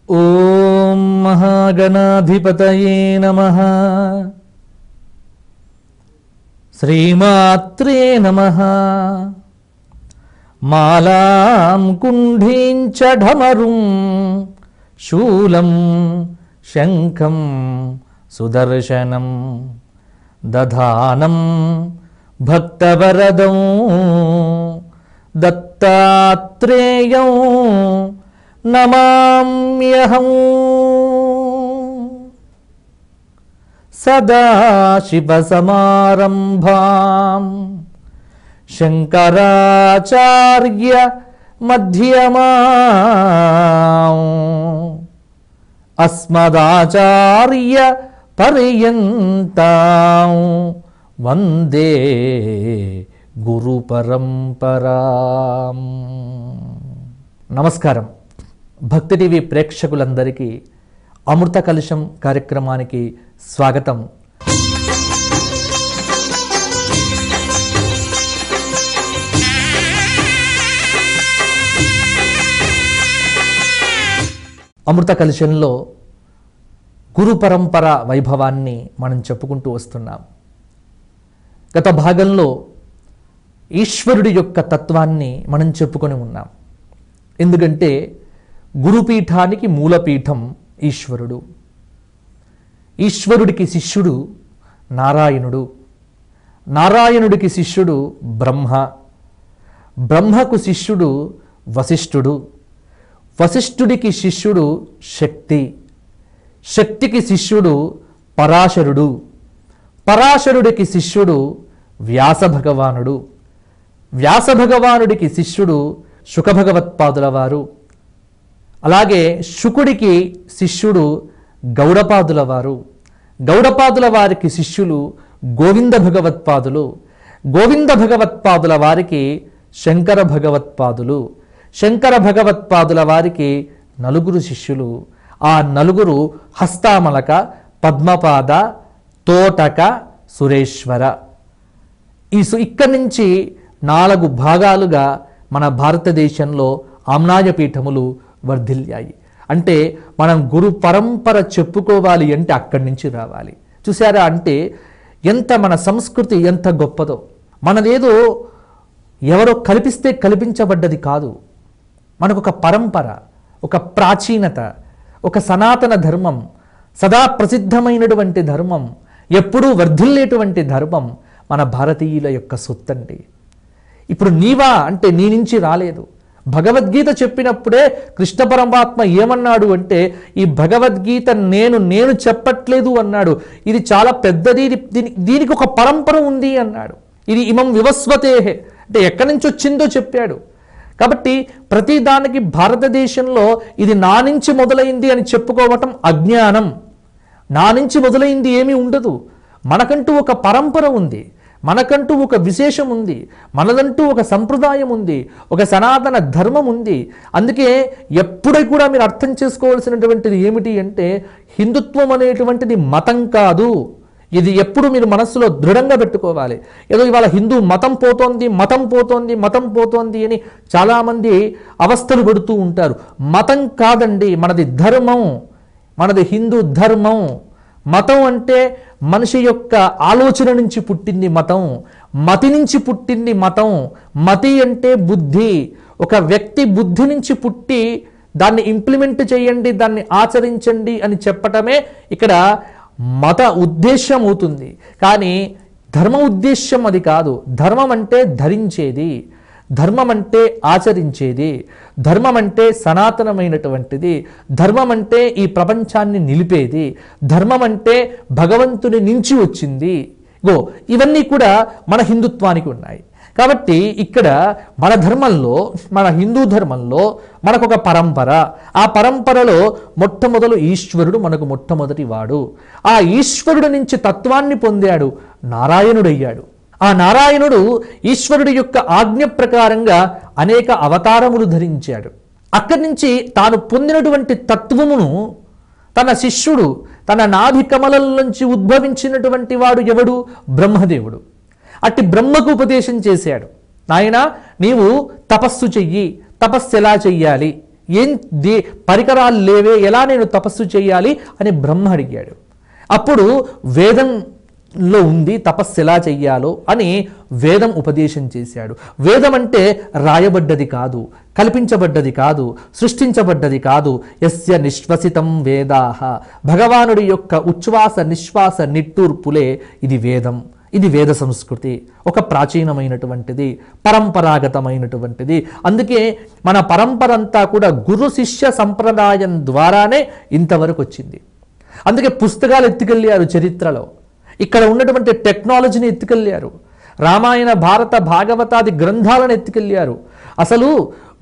ఓం మహాగణాధిపతయే నమః. శ్రీమాత్రే నమః. మాలాం కుంఢీం చ ఢమరుం శూలం శంఖం సుదర్శనం దధానం భక్తవరదం దత్తాత్రేయం నమామ్యహం. సదాశివసమారంభాం శంకరాచార్య మధ్యమాం అస్మదాచార్య పర్యంతాం వందే గురు పరంపరాం. నమస్కారం. భక్తి టీవీ ప్రేక్షకులందరికీ అమృత కలశం కార్యక్రమానికి స్వాగతం. అమృత కలశంలో గురు పరంపర వైభవాన్ని మనం చెప్పుకుంటూ వస్తున్నాం. గత భాగంలో ఈశ్వరుడి యొక్క తత్వాన్ని మనం చెప్పుకొని ఉన్నాం. ఎందుకంటే గురుపీఠానికి మూలపీఠం ఈశ్వరుడు. ఈశ్వరుడికి శిష్యుడు నారాయణుడు, నారాయణుడికి శిష్యుడు బ్రహ్మ, బ్రహ్మకు శిష్యుడు వశిష్ఠుడు, వశిష్ఠుడికి శిష్యుడు శక్తి, శక్తికి శిష్యుడు పరాశరుడు, పరాశరుడికి శిష్యుడు వ్యాస భగవానుడు, వ్యాస భగవానుడికి శిష్యుడు శుకభగవత్పాదుల వారు, అలాగే శుకుడికి శిష్యుడు గౌడపాదుల వారు, గౌడపాదుల వారికి శిష్యులు గోవింద భగవత్పాదులు, గోవింద భగవత్పాదుల వారికి శంకర భగవత్పాదులు, శంకర భగవత్పాదుల వారికి నలుగురు శిష్యులు. ఆ నలుగురు హస్తామలక, పద్మపాద, తోటక, సురేశ్వర. ఇక్కడి నుంచి 4 భాగాలుగా మన భారతదేశంలో ఆమ్నాయ పీఠములు వర్ధిల్లాయి. అంటే మనం గురు పరంపర చెప్పుకోవాలి అంటే అక్కడి నుంచి రావాలి. చూసారా, అంటే ఎంత మన సంస్కృతి ఎంత గొప్పదో. మనదేదో ఎవరో కల్పిస్తే కల్పించబడ్డది కాదు. మనకొక పరంపర, ఒక ప్రాచీనత, ఒక సనాతన ధర్మం, సదా ప్రసిద్ధమైనటువంటి ధర్మం, ఎప్పుడూ వర్ధిల్లేటువంటి ధర్మం మన భారతీయుల యొక్క సొత్తండి. ఇప్పుడు నీవా అంటే నీ నుంచి రాలేదు. భగవద్గీత చెప్పినప్పుడే కృష్ణ పరమాత్మ ఏమన్నాడు అంటే, ఈ భగవద్గీత నేను చెప్పట్లేదు అన్నాడు. ఇది చాలా పెద్దది, దీనికి ఒక పరంపర ఉంది అన్నాడు. ఇది ఇమం వివస్వతేహే అంటే ఎక్కడి నుంచి వచ్చిందో చెప్పాడు. కాబట్టి ప్రతిదానికి భారతదేశంలో ఇది నా నుంచి మొదలైంది అని చెప్పుకోవటం అజ్ఞానం. నా నుంచి మొదలైంది ఏమీ ఉండదు. మనకంటూ ఒక పరంపర ఉంది, మనకంటూ ఒక విశేషం ఉంది, మనదంటూ ఒక సంప్రదాయం ఉంది, ఒక సనాతన ధర్మం ఉంది. అందుకే ఎప్పుడూ కూడా మీరు అర్థం చేసుకోవాల్సినటువంటిది ఏమిటి అంటే, హిందుత్వం అనేటువంటిది మతం కాదు. ఇది ఎప్పుడు మీరు మనస్సులో దృఢంగా పెట్టుకోవాలి. ఏదో ఇవాళ హిందూ మతం పోతోంది, మతం పోతోంది, మతం పోతోంది అని చాలామంది అవస్థలు పడుతూ ఉంటారు. మతం కాదండి, మనది ధర్మం, మనది హిందూ ధర్మం. మతం అంటే మనిషి యొక్క ఆలోచన నుంచి పుట్టింది మతం, మతి నుంచి పుట్టింది మతం. మతి అంటే బుద్ధి. ఒక వ్యక్తి బుద్ధి నుంచి పుట్టి దాన్ని ఇంప్లిమెంట్ చేయండి, దాన్ని ఆచరించండి అని చెప్పటమే ఇక్కడ మత ఉద్దేశ్యం అవుతుంది. కానీ ధర్మ ఉద్దేశ్యం అది కాదు. ధర్మం అంటే ధరించేది, ధర్మం అంటే ఆచరించేది, ధర్మం అంటే సనాతనమైనటువంటిది, ధర్మం అంటే ఈ ప్రపంచాన్ని నిలిపేది, ధర్మం అంటే భగవంతుని నుంచి వచ్చింది. ఇవన్నీ కూడా మన హిందుత్వానికి ఉన్నాయి. కాబట్టి ఇక్కడ మన ధర్మంలో, మన హిందూ ధర్మంలో మనకొక పరంపర. ఆ పరంపరలో మొట్టమొదలు ఈశ్వరుడు మనకు మొట్టమొదటి వాడు. ఆ ఈశ్వరుడి నుంచి తత్వాన్ని పొందాడు, నారాయణుడయ్యాడు. ఆ నారాయణుడు ఈశ్వరుడి యొక్క ఆజ్ఞ ప్రకారంగా అనేక అవతారములు ధరించాడు. అక్కడి నుంచి తాను పొందినటువంటి తత్వమును తన శిష్యుడు, తన నాభి కమలం నుంచి ఉద్భవించినటువంటి వాడు ఎవడు? బ్రహ్మదేవుడు. అట్టి బ్రహ్మకు ఉపదేశం చేశాడు. నాయనా, నీవు తపస్సు చెయ్యి, తపస్సు ఎలా చెయ్యాలి, ఏం పరికరాలు లేవే, ఎలా నేను తపస్సు చేయాలి అని బ్రహ్మ అడిగాడు. అప్పుడు వేదంలో ఉంది తపస్సు ఎలా చెయ్యాలో అని వేదం ఉపదేశం చేశాడు. వేదం అంటే రాయబడ్డది కాదు, కల్పించబడ్డది కాదు, సృష్టించబడ్డది కాదు. యస్య నిశ్వసితం వేదాహ, భగవానుడి యొక్క ఉచ్ఛ్వాస నిశ్వాస నిట్టూర్పులే ఇది వేదం. ఇది వేద సంస్కృతి, ఒక ప్రాచీనమైనటువంటిది, పరంపరాగతమైనటువంటిది. అందుకే మన పరంపర అంతా కూడా గురు శిష్య సంప్రదాయం ద్వారానే ఇంతవరకు వచ్చింది. అందుకే పుస్తకాలు ఎత్తుకెళ్ళారు చరిత్రలో, ఇక్కడ ఉన్నటువంటి టెక్నాలజీని ఎత్తుకెళ్ళారు, రామాయణ భారత భాగవతాది గ్రంథాలను ఎత్తుకెళ్ళారు. అసలు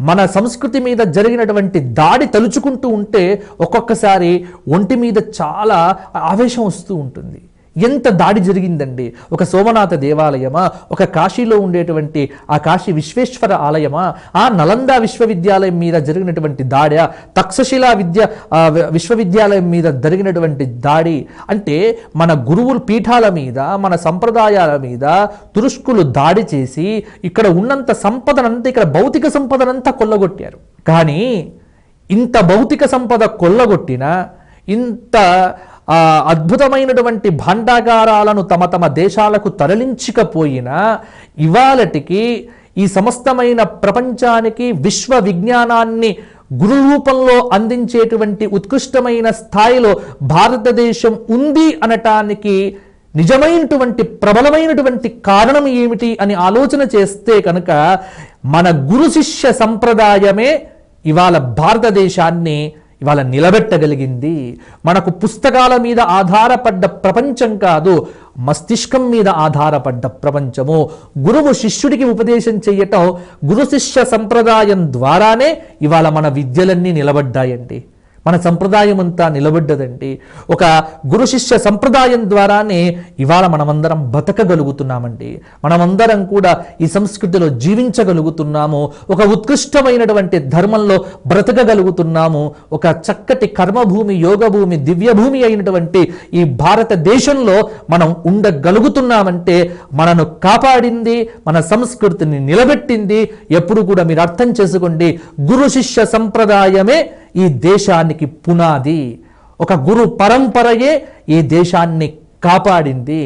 మన సంస్కృతి మీద జరిగినటువంటి దాడి తలుచుకుంటూ ఉంటే ఒక్కొక్కసారి ఒంటి మీద చాలా ఆవేశం వస్తూ ఉంటుంది. ఎంత దాడి జరిగిందండి! ఒక సోమనాథ దేవాలయమా, ఒక కాశీలో ఉండేటువంటి ఆ కాశీ విశ్వేశ్వర ఆలయమా, ఆ నలంద విశ్వవిద్యాలయం మీద జరిగినటువంటి దాడి, తక్షశిలా విశ్వవిద్యాలయం మీద జరిగినటువంటి దాడి, అంటే మన గురువుల పీఠాల మీద, మన సంప్రదాయాల మీద తురుష్కులు దాడి చేసి ఇక్కడ ఉన్నంత సంపదనంతా, ఇక్కడ భౌతిక సంపదనంతా కొల్లగొట్టారు. కానీ ఇంత భౌతిక సంపద కొల్లగొట్టిన, ఇంత అద్భుతమైనటువంటి భాండాగారాలను తమ తమ దేశాలకు తరలించకపోయినా ఇవాళటికి ఈ సమస్తమైన ప్రపంచానికి విశ్వ విజ్ఞానాన్ని గురు రూపంలో అందించేటువంటి ఉత్కృష్టమైన స్థాయిలో భారతదేశం ఉంది అనటానికి నిజమైనటువంటి ప్రబలమైనటువంటి కారణం ఏమిటి అని ఆలోచన చేస్తే కనుక మన గురు శిష్య సంప్రదాయమే ఇవాళ భారతదేశాన్ని ఇవాళ నిలబెట్టగలిగింది. మనకు పుస్తకాల మీద ఆధారపడ్డ ప్రపంచం కాదు, మస్తిష్కం మీద ఆధారపడ్డ ప్రపంచము. గురువు శిష్యుడికి ఉపదేశం చెయ్యటం, గురు శిష్య సంప్రదాయం ద్వారానే ఇవాళ మన విద్యలన్నీ నిలబడ్డాయండి. మన సంప్రదాయం అంతా నిలబడ్డదండి. ఒక గురు శిష్య సంప్రదాయం ద్వారానే ఇవాళ మనమందరం బతకగలుగుతున్నామండి. మనమందరం కూడా ఈ సంస్కృతిలో జీవించగలుగుతున్నాము, ఒక ఉత్కృష్టమైనటువంటి ధర్మంలో బ్రతకగలుగుతున్నాము. ఒక చక్కటి కర్మభూమి, యోగభూమి, దివ్యభూమి అయినటువంటి ఈ భారతదేశంలో మనం ఉండగలుగుతున్నామంటే మనను కాపాడింది, మన సంస్కృతిని నిలబెట్టింది ఎప్పుడు కూడా మీరు అర్థం చేసుకోండి. గురు శిష్య సంప్రదాయమే ఈ దేశానికి పునాది. ఒక గురు పరంపరయే ఈ దేశాన్ని కాపాడింది.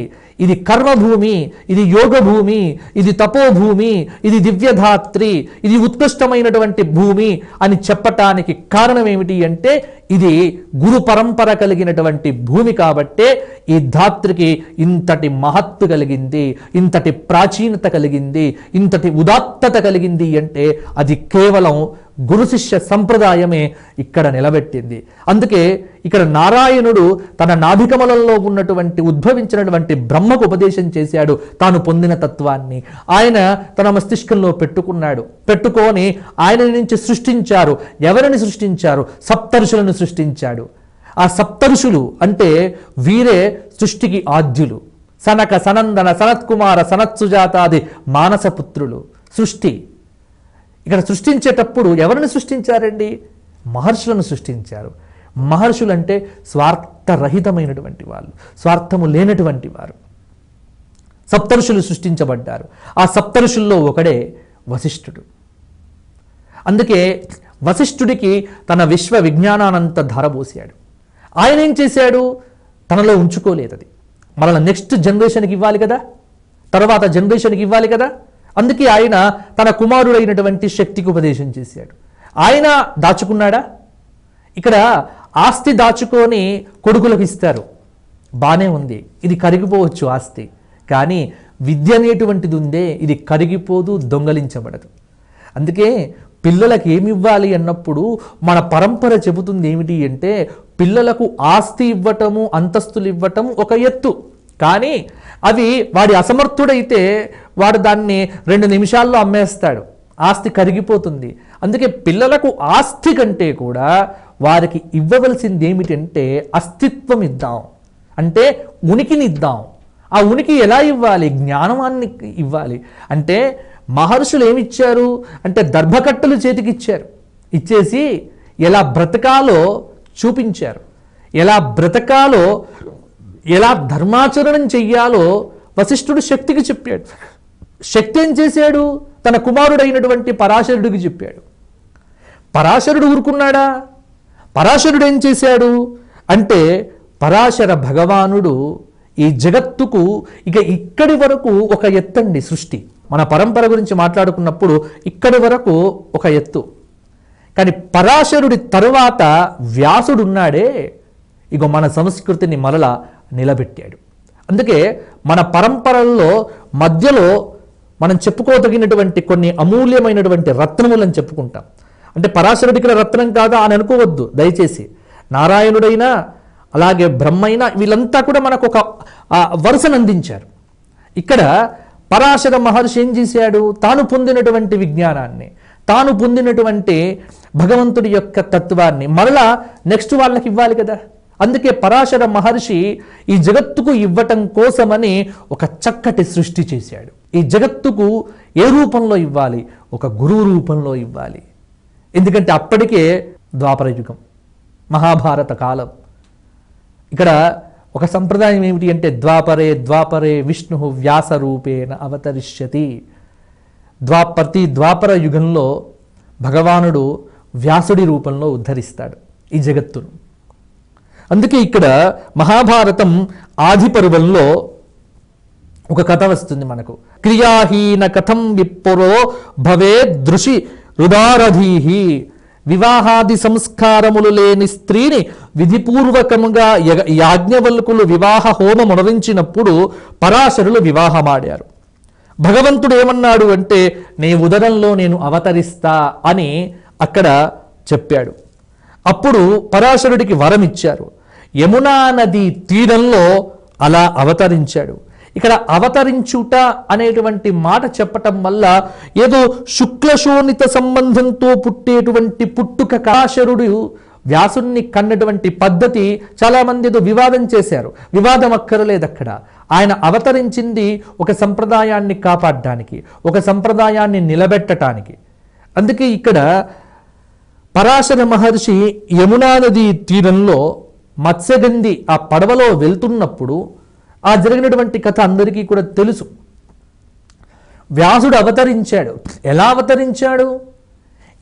ఇది కర్మభూమి, ఇది యోగభూమి, ఇది తపోభూమి, ఇది దివ్యధాత్రి, ఇది ఉత్కృష్టమైనటువంటి భూమి అని చెప్పటానికి కారణం ఏమిటి అంటే ఇది గురు పరంపర కలిగినటువంటి భూమి కాబట్టే ఈ ధాత్రికి ఇంతటి మహత్తు కలిగింది, ఇంతటి ప్రాచీనత కలిగింది, ఇంతటి ఉదాత్తత కలిగింది అంటే అది కేవలం గురు శిష్య సంప్రదాయమే ఇక్కడ నిలబెట్టింది. అందుకే ఇక్కడ నారాయణుడు తన నాభికమలంలో ఉన్నటువంటి ఉద్భవించినటువంటి బ్రహ్మకు ఉపదేశం చేశాడు తాను పొందిన తత్వాన్ని. ఆయన తన మస్తిష్కంలో పెట్టుకున్నాడు. పెట్టుకొని ఆయన నుంచి సృష్టించారు. ఎవరిని సృష్టించారు? సప్తర్షులను సృష్టించాడు. ఆ సప్తర్షులు అంటే వీరే సృష్టికి ఆద్యులు. సనక, సనందన, సనత్కుమార, సనత్సుజాతాది మానసపుత్రులు సృష్టి. ఇక్కడ సృష్టించేటప్పుడు ఎవరిని సృష్టించారండి? మహర్షులను సృష్టించారు. మహర్షులు అంటే స్వార్థరహితమైనటువంటి వాళ్ళు, స్వార్థము లేనటువంటి వారు. సప్తర్షులు సృష్టించబడ్డారు. ఆ సప్తర్షుల్లో ఒకడే వశిష్ఠుడు. అందుకే వశిష్ఠుడికి తన విశ్వ విజ్ఞానానంతా ధారపోసాడు. ఆయన ఏం చేశాడు? తనలో ఉంచుకోలేదు. అది మరలా నెక్స్ట్ జనరేషన్కి ఇవ్వాలి కదా, తర్వాత జనరేషన్కి ఇవ్వాలి కదా. అందుకే ఆయన తన కుమారుడైనటువంటి శక్తికి ఉపదేశం చేశాడు. ఆయన దాచుకున్నాడా? ఇక్కడ ఆస్తి దాచుకొని కొడుకులకు ఇస్తారు, బానే ఉంది, ఇది కరిగిపోవచ్చు ఆస్తి. కానీ విద్య అనేటువంటిది ఉందే, ఇది కరిగిపోదు, దొంగలించబడదు. అందుకే పిల్లలకు ఏమి ఇవ్వాలి అన్నప్పుడు మన పరంపర చెబుతుంది ఏమిటి అంటే పిల్లలకు ఆస్తి ఇవ్వటము, అంతస్తులు ఇవ్వటము ఒక ఎత్తు. కానీ అవి వాడి అసమర్థుడైతే వాడు దాన్ని 2 నిమిషాల్లో అమ్మేస్తాడు, ఆస్తి కరిగిపోతుంది. అందుకే పిల్లలకు ఆస్తి కంటే కూడా వారికి ఇవ్వవలసింది ఏమిటంటే అస్తిత్వం ఇద్దాం, అంటే ఉనికిని ఇద్దాం. ఆ ఉనికి ఎలా ఇవ్వాలి? జ్ఞానాన్ని ఇవ్వాలి. అంటే మహర్షులు ఏమిచ్చారు అంటే దర్భకట్టలు చేతికిచ్చారు. ఇచ్చేసి ఎలా బ్రతకాలో చూపించారు. ఎలా బ్రతకాలో, ఎలా ధర్మాచరణం చెయ్యాలో వశిష్ఠుడు శక్తికి చెప్పాడు. శక్తి ఏం చేశాడు? తన కుమారుడైనటువంటి పరాశరుడికి చెప్పాడు. పరాశరుడు ఊరుకున్నాడా? పరాశరుడు ఏం చేశాడు అంటే, పరాశర భగవానుడు ఈ జగత్తుకు ఇక ఇక్కడి వరకు ఒక ఎత్తండి సృష్టి. మన పరంపర గురించి మాట్లాడుకున్నప్పుడు ఇక్కడి వరకు ఒక ఎత్తు. కానీ పరాశరుడి తరువాత వ్యాసుడున్నాడే, ఇక మన సంస్కృతిని మరలా నిలబెట్టాడు. అందుకే మన పరంపరల్లో మధ్యలో మనం చెప్పుకోదగినటువంటి కొన్ని అమూల్యమైనటువంటి రత్నములను చెప్పుకుంటాం. అంటే పరాశరుడికి రత్నం కాదా అని అనుకోవద్దు దయచేసి. నారాయణుడైనా అలాగే బ్రహ్మైనా వీళ్ళంతా కూడా మనకు ఒక వరుసను అందించారు. ఇక్కడ పరాశర మహర్షి ఏం చేశాడు? తాను పొందినటువంటి విజ్ఞానాన్ని, తాను పొందినటువంటి భగవంతుడి యొక్క తత్వాన్ని మరలా నెక్స్ట్ వాళ్ళకి ఇవ్వాలి కదా. అందుకే పరాశర మహర్షి ఈ జగత్తుకు ఇవ్వటం కోసమని ఒక చక్కటి సృష్టి చేశాడు. ఈ జగత్తుకు ఏ రూపంలో ఇవ్వాలి? ఒక గురువు రూపంలో ఇవ్వాలి. ఎందుకంటే అప్పటికే ద్వాపర యుగం, మహాభారత కాలం. ఇక్కడ ఒక సంప్రదాయం ఏమిటి అంటే, ద్వాపరే విష్ణు వ్యాస రూపేణ అవతరిష్యతి. ప్రతి ద్వాపర యుగంలో భగవానుడు వ్యాసుడి రూపంలో ఉద్ధరిస్తాడు ఈ జగత్తును. అందుకే ఇక్కడ మహాభారతం ఆది పర్వంలో ఒక కథ వస్తుంది మనకు. క్రియాహీన కథం విప్పురో భవే దృషి రుదారధీహి. వివాహాది సంస్కారములు లేని స్త్రీని విధిపూర్వకముగా యాజ్ఞవల్కులు వివాహ హోమం నిర్వహించినప్పుడు పరాశరులు వివాహమాడారు. భగవంతుడు ఏమన్నాడు అంటే, నీ ఉదరంలో నేను అవతరిస్తా అని అక్కడ చెప్పాడు. అప్పుడు పరాశరుడికి వరం ఇచ్చారు. యమునా నది తీరంలో అలా అవతరించాడు. ఇక్కడ అవతరించుట అనేటువంటి మాట చెప్పటం వల్ల ఏదో శుక్లశోణిత సంబంధంతో పుట్టేటువంటి పుట్టుక. పరాశరుడు వ్యాసుణ్ణి కన్నటువంటి పద్ధతి చాలామంది ఏదో వివాదం చేశారు. వివాదం అక్కరలేదు. అక్కడ ఆయన అవతరించింది ఒక సంప్రదాయాన్ని కాపాడడానికి, ఒక సంప్రదాయాన్ని నిలబెట్టడానికి. అందుకే ఇక్కడ పరాశర మహర్షి యమునా నది తీరంలో మత్స్యగంధి ఆ పడవలో వెళ్తున్నప్పుడు ఆ జరిగినటువంటి కథ అందరికీ కూడా తెలుసు. వ్యాసుడు అవతరించాడు. ఎలా అవతరించాడు?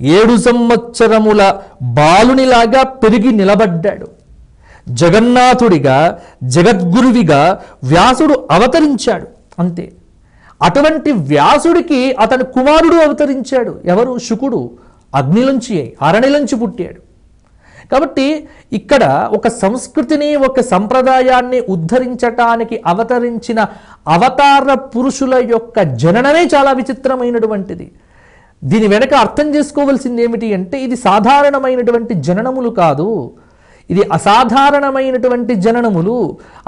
7 సంవత్సరముల బాలునిలాగా పెరిగి నిలబడ్డాడు. జగన్నాథుడిగా, జగద్గురువిగా వ్యాసుడు అవతరించాడు. అంతే. అటువంటి వ్యాసుడికి అతని కుమారుడు అవతరించాడు. ఎవరు? శుకుడు. అగ్నిలోంచి, అరణిలోంచి పుట్టాడు. కాబట్టి ఇక్కడ ఒక సంస్కృతిని, ఒక సంప్రదాయాన్ని ఉద్ధరించటానికి అవతరించిన అవతార పురుషుల యొక్క జననమే చాలా విచిత్రమైనటువంటిది. దీని వెనక అర్థం చేసుకోవాల్సింది ఏమిటి అంటే, ఇది సాధారణమైనటువంటి జననములు కాదు, ఇది అసాధారణమైనటువంటి జననములు.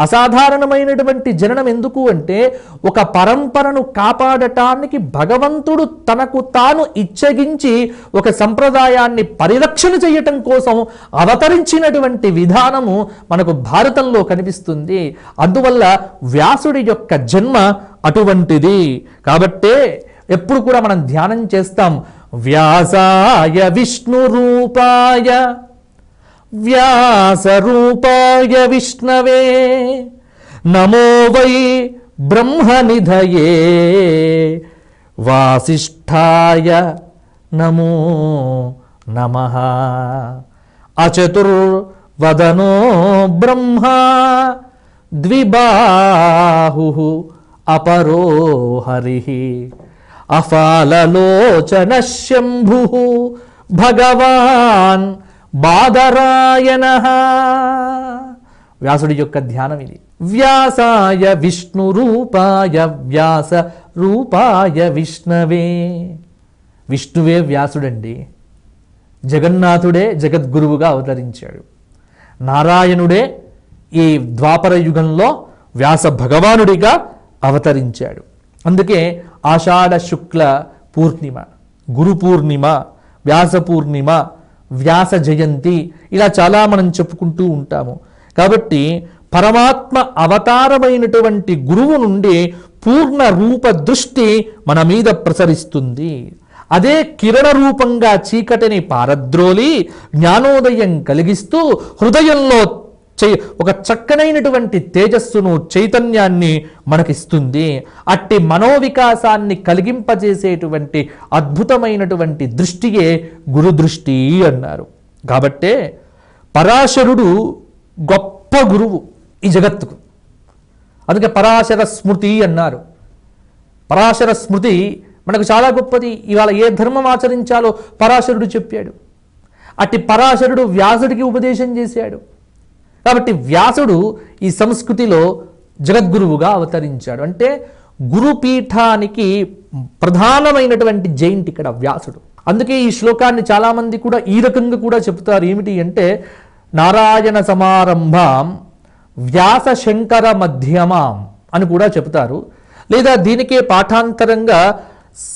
అసాధారణమైనటువంటి జననం ఎందుకు అంటే, ఒక పరంపరను కాపాడటానికి భగవంతుడు తనకు తాను ఇచ్చగించి ఒక సంప్రదాయాన్ని పరిరక్షణ చేయటం కోసం అవతరించినటువంటి విధానము మనకు భారతంలో కనిపిస్తుంది. అందువల్ల వ్యాసుడి యొక్క జన్మ అటువంటిది. కాబట్టే ఎప్పుడు కూడా మనం ధ్యానం చేస్తాం, వ్యాసాయ విష్ణు రూపాయ వ్యాసరూపాయ విష్ణవే నమో వై బ్రహ్మనిధయే వాసిష్ఠాయ నమో నమః. అచతుర్వదనో బ్రహ్మ ద్విబాహుః అపరో హరిః అఫాలలోచన శంభుః భగవాన్ బాదరాయణః. వ్యాసుడి యొక్క ధ్యానం ఇది. వ్యాసాయ విష్ణు రూపాయ వ్యాస రూపాయ విష్ణవే. విష్ణువే వ్యాసుడండి. జగన్నాథుడే జగద్గురువుగా అవతరించాడు. నారాయణుడే ఈ ద్వాపర యుగంలో వ్యాస భగవానుడిగా అవతరించాడు. అందుకే ఆషాఢ శుక్ల పూర్ణిమ, గురు పూర్ణిమ, వ్యాస పూర్ణిమ, వ్యాస జయంతి ఇలా చాలా మనం చెప్పుకుంటూ ఉంటాము. కాబట్టి పరమాత్మ అవతారమైనటువంటి గురువు నుండి పూర్ణ రూప దృష్టి మన మీద ప్రసరిస్తుంది. అదే కిరణ రూపంగా చీకటిని పారద్రోలి జ్ఞానోదయం కలిగిస్తూ హృదయంలో ఒక చక్కనైనటువంటి తేజస్సును, చైతన్యాన్ని మనకిస్తుంది. అట్టి మనోవికాసాన్ని కలిగింపజేసేటువంటి అద్భుతమైనటువంటి దృష్టియే గురుదృష్టి అన్నారు. కాబట్టే పరాశరుడు గొప్ప గురువు ఈ జగత్తుకు. అందుకే పరాశర స్మృతి అన్నారు. పరాశర స్మృతి మనకు చాలా గొప్పది. ఇవాళ ఏ ధర్మం ఆచరించాలో పరాశరుడు చెప్పాడు. అట్టి పరాశరుడు వ్యాసుడికి ఉపదేశం చేశాడు. కాబట్టి వ్యాసుడు ఈ సంస్కృతిలో జగద్గురువుగా అవతరించాడు. అంటే గురుపీఠానికి ప్రధానమైనటువంటి జైంట్ ఇక్కడ వ్యాసుడు. అందుకే ఈ శ్లోకాన్ని చాలామంది కూడా ఈ రకంగా కూడా చెప్తారు. ఏమిటి అంటే నారాయణ సమారంభాం వ్యాస శంకర మధ్యమాం అని కూడా చెప్తారు. లేదా దీనికే పాఠాంతరంగా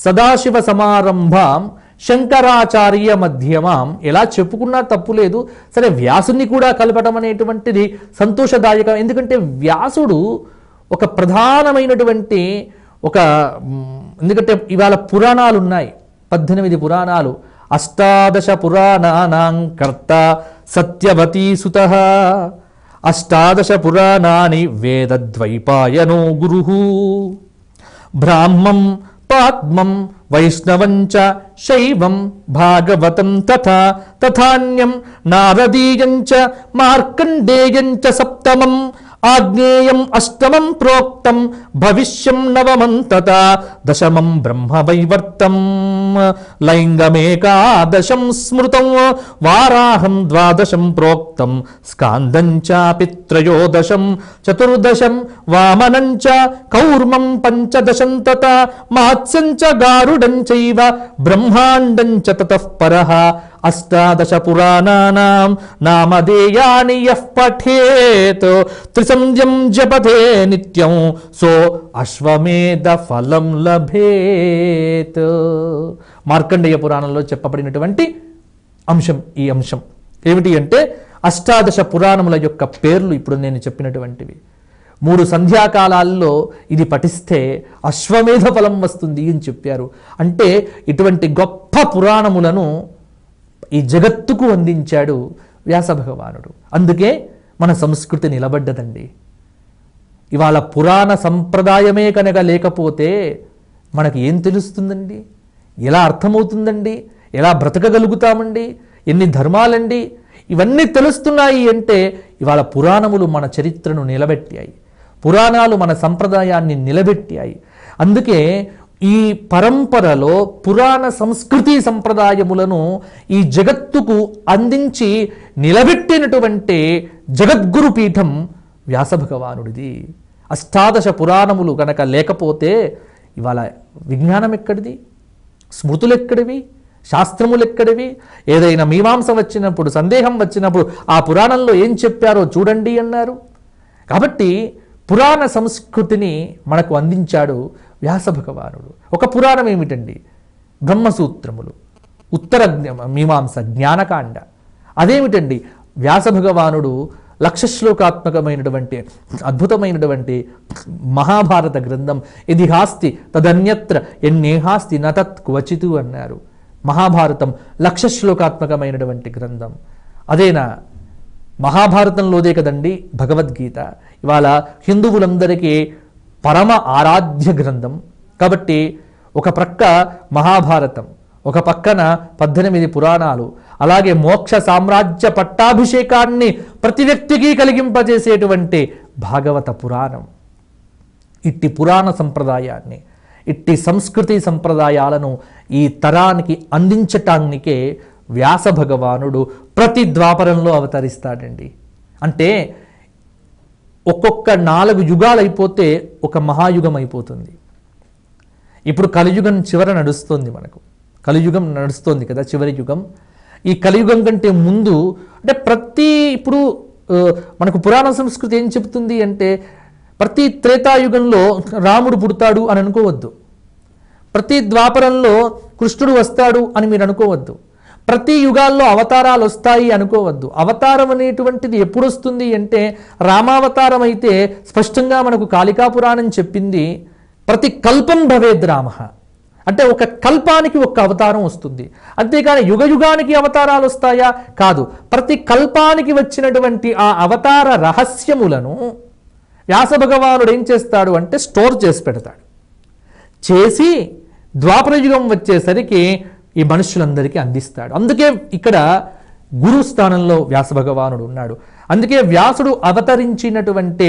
సదాశివ సమారంభాం శంకరాచార్య మధ్యమాం ఎలా చెప్పుకున్నా తప్పు లేదు. సరే, వ్యాసుని కూడా కలపడం అనేటువంటిది సంతోషదాయకం. ఎందుకంటే వ్యాసుడు ఒక ప్రధానమైనటువంటి ఎందుకంటే ఇవాళ పురాణాలు ఉన్నాయి, 18 పురాణాలు. అష్టాదశ పురాణానాం కర్త సత్యవతీ సుతః, అష్టాదశ పురాణాని వేదద్వైపాయనో గురుః, బ్రాహ్మం పాద్మం వైష్ణవంచ శైవం భాగవతం తథా తథాన్యం నారదీయంచ మార్కండేయంచ సప్తమం, ఆగ్నేయం అష్టమం ప్రోక్తం భవిష్యం నవమం తథా దశమం బ్రహ్మవైవర్తం, లైంగమేకాదశం స్మృతం వారాహం ద్వాదశం ప్రోక్తం, స్కాందం చాపి త్రయోదశం చతుర్దశం వామనం చ కౌర్మం పంచదశం తథా మత్స్యం చ గారుడం చైవ బ్రహ్మాండం చ తతః పరః, అష్టాదశ పురాణానాం నామధేయాని యః పఠేత్ త్రిసంధ్యం జపతే నిత్యం సో అశ్వమేధ ఫలం లభేత్. మార్కండేయ పురాణంలో చెప్పబడినటువంటి అంశం ఈ అంశం ఏమిటి అంటే అష్టాదశ పురాణముల యొక్క పేర్లు ఇప్పుడు నేను చెప్పినటువంటివి. 3 సంధ్యాకాలాల్లో ఇది పఠిస్తే అశ్వమేధ ఫలం వస్తుంది అని చెప్పారు. అంటే ఇటువంటి గొప్ప పురాణములను ఈ జగత్తుకు అందించాడు వ్యాస భగవానుడు. అందుకే మన సంస్కృతి నిలబడ్డదండి. ఇవాళ పురాణ సంప్రదాయమే కనుక లేకపోతే మనకి ఏం తెలుస్తుందండి? ఎలా అర్థమవుతుందండి? ఎలా బ్రతకగలుగుతామండి? ఎన్ని ధర్మాలండి? ఇవన్నీ తెలుస్తున్నాయి అంటే ఇవాళ పురాణములు మన చరిత్రను నిలబెట్టాయి, పురాణాలు మన సంప్రదాయాన్ని నిలబెట్టాయి. అందుకే ఈ పరంపరలో పురాణ సంస్కృతి సంప్రదాయములను ఈ జగత్తుకు అందించి నిలబెట్టినటువంటి జగద్గురు పీఠం వ్యాస భగవానుడిది. అష్టాదశ పురాణములు కనుక లేకపోతే ఇవాళ విజ్ఞానం ఎక్కడిది? స్మృతులు ఎక్కడివి? శాస్త్రములు ఎక్కడివి? ఏదైనా మీమాంస వచ్చినప్పుడు, సందేహం వచ్చినప్పుడు ఆ పురాణంలో ఏం చెప్పారో చూడండి అన్నారు. కాబట్టి పురాణ సంస్కృతిని మనకు అందించాడు వ్యాస భగవానుడు. ఒక పురాణం ఏమిటండి? బ్రహ్మసూత్రములు, ఉత్తర మీమాంస, జ్ఞానకాండ. అదేమిటండి? వ్యాస భగవానుడు 1,00,000 శ్లోకాత్మకమైనటువంటి అద్భుతమైనటువంటి మహాభారత గ్రంథం. ఇది హాస్తి తదన్యత్ర ఎన్నేహాస్తి నతత్ క్వచితు అన్నారు. మహాభారతం 1,00,000 శ్లోకాత్మకమైనటువంటి గ్రంథం. అదేనా మహాభారతంలోదే కదండి భగవద్గీత. ఇవాళ హిందువులందరికీ పరమ ఆరాధ్య గ్రంథం. కాబట్టి ఒక ప్రక్క మహాభారతం, ఒక పక్కన 18 పురాణాలు, అలాగే మోక్ష సామ్రాజ్య పట్టాభిషేకాన్ని ప్రతి వ్యక్తికి కలిగింపజేసేటువంటి భాగవత పురాణం. ఇట్టి పురాణ సంప్రదాయాన్ని, ఇట్టి సంస్కృతి సంప్రదాయాలను ఈ తరానికి అందించటానికే వ్యాస భగవానుడు ప్రతి ద్వాపరంలో అవతరిస్తాడండి. అంటే ఒక్కొక్క 4 యుగాలు అయిపోతే ఒక మహాయుగం అయిపోతుంది. ఇప్పుడు కలియుగం చివర నడుస్తుంది, మనకు కలియుగం నడుస్తుంది కదా, చివరి యుగం. ఈ కలియుగం కంటే ముందు అంటే ఇప్పుడు మనకు పురాణ సంస్కృతి ఏం చెప్తుంది అంటే ప్రతి త్రేతాయుగంలో రాముడు పుడతాడు అని అనుకోవద్దు, ప్రతి ద్వాపరంలో కృష్ణుడు వస్తాడు అని మీరు అనుకోవద్దు, ప్రతి యుగాల్లో అవతారాలు వస్తాయి అనుకోవద్దు. అవతారం అనేటువంటిది ఎప్పుడు వస్తుంది అంటే రామావతారం అయితే స్పష్టంగా మనకు కాళికా పురాణం చెప్పింది, ప్రతి కల్పం భవేద్ రామ. అంటే ఒక కల్పానికి ఒక అవతారం వస్తుంది, అంతేకాని యుగయుగానికి అవతారాలు వస్తాయా? కాదు. ప్రతి కల్పానికి వచ్చినటువంటి ఆ అవతార రహస్యములను వ్యాస భగవానుడు ఏం చేస్తాడు అంటే స్టోర్ చేసి పెడతాడు. చేసి ద్వాపరయుగం వచ్చేసరికి ఈ మనుషులందరికీ అందిస్తాడు. అందుకే ఇక్కడ గురు స్థానంలో వ్యాస భగవానుడు ఉన్నాడు. అందుకే వ్యాసుడు అవతరించినటువంటి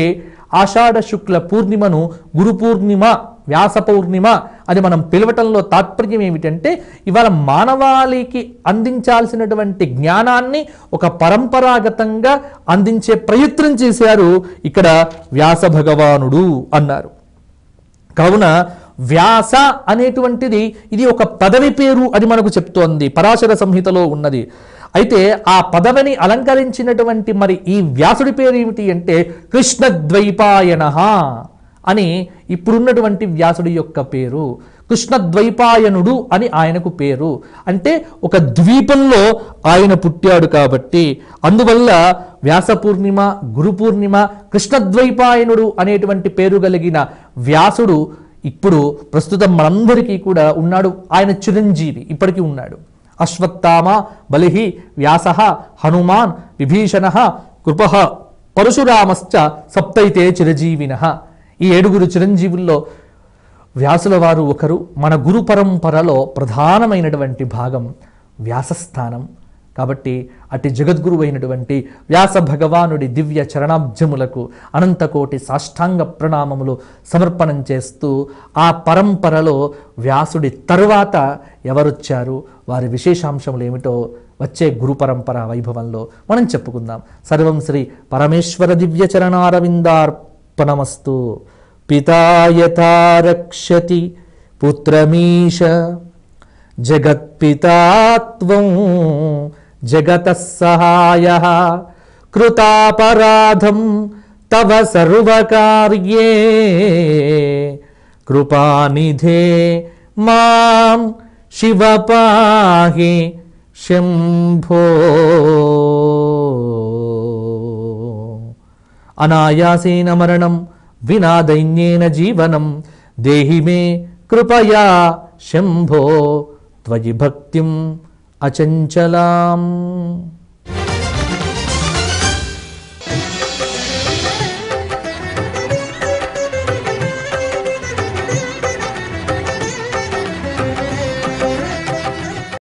ఆషాఢ శుక్ల పూర్ణిమను గురు పూర్ణిమ, వ్యాస పౌర్ణిమ అని మనం పిలవటంలో తాత్పర్యం ఏమిటంటే, ఇవాళ మానవాళికి అందించాల్సినటువంటి జ్ఞానాన్ని ఒక పరంపరాగతంగా అందించే ప్రయత్నం చేశారు ఇక్కడ వ్యాస భగవానుడు అన్నారు. కావున వ్యాస అనేటువంటిది ఇది ఒక పదవి పేరు అని మనకు చెప్తోంది, పరాశర సంహితలో ఉన్నది. అయితే ఆ పదవిని అలంకరించినటువంటి మరి ఈ వ్యాసుడి పేరు ఏమిటి అంటే కృష్ణద్వైపాయన అని ఇప్పుడున్నటువంటి వ్యాసుడి యొక్క పేరు. కృష్ణద్వైపాయనుడు అని ఆయనకు పేరు. అంటే ఒక ద్వీపంలో ఆయన పుట్టాడు కాబట్టి అందువల్ల వ్యాస పూర్ణిమ, గురు పూర్ణిమ, కృష్ణద్వైపాయనుడు అనేటువంటి పేరు కలిగిన వ్యాసుడు ఇప్పుడు ప్రస్తుతం మనందరికీ కూడా ఉన్నాడు. ఆయన చిరంజీవి, ఇప్పటికీ ఉన్నాడు. అశ్వత్థామ, బలిహి, వ్యాస, హనుమాన్, విభీషణ, కృప, పరశురామశ్చ సప్తైతే చిరజీవిన. ఈ 7 చిరంజీవుల్లో వ్యాసుల వారు ఒకరు. మన గురు పరంపరలో ప్రధానమైనటువంటి భాగం వ్యాసస్థానం. కాబట్టి అటు జగద్గురు అయినటువంటి వ్యాస భగవానుడి దివ్య చరణాబ్జములకు అనంతకోటి సాష్టాంగ ప్రణామములు సమర్పణం చేస్తూ, ఆ పరంపరలో వ్యాసుడి తరువాత ఎవరొచ్చారు, వారి విశేషాంశములు ఏమిటో వచ్చే గురు పరంపర వైభవంలో మనం చెప్పుకుందాం. సర్వం శ్రీ పరమేశ్వర దివ్య చరణారవిందార్పణమస్తు. పితా యథా రక్షతి పుత్రమీశ జగత్పితా త్వం జగతః సహాయః కృతాపరాధం తవ సర్వకార్యే కృపానిధే మాం శివ పాహి శంభో. అనాయాసేన మరణం వినా దైన్యేన జీవనం దేహి మే కృపయా శంభో త్వయి భక్తిం అచంచలాం.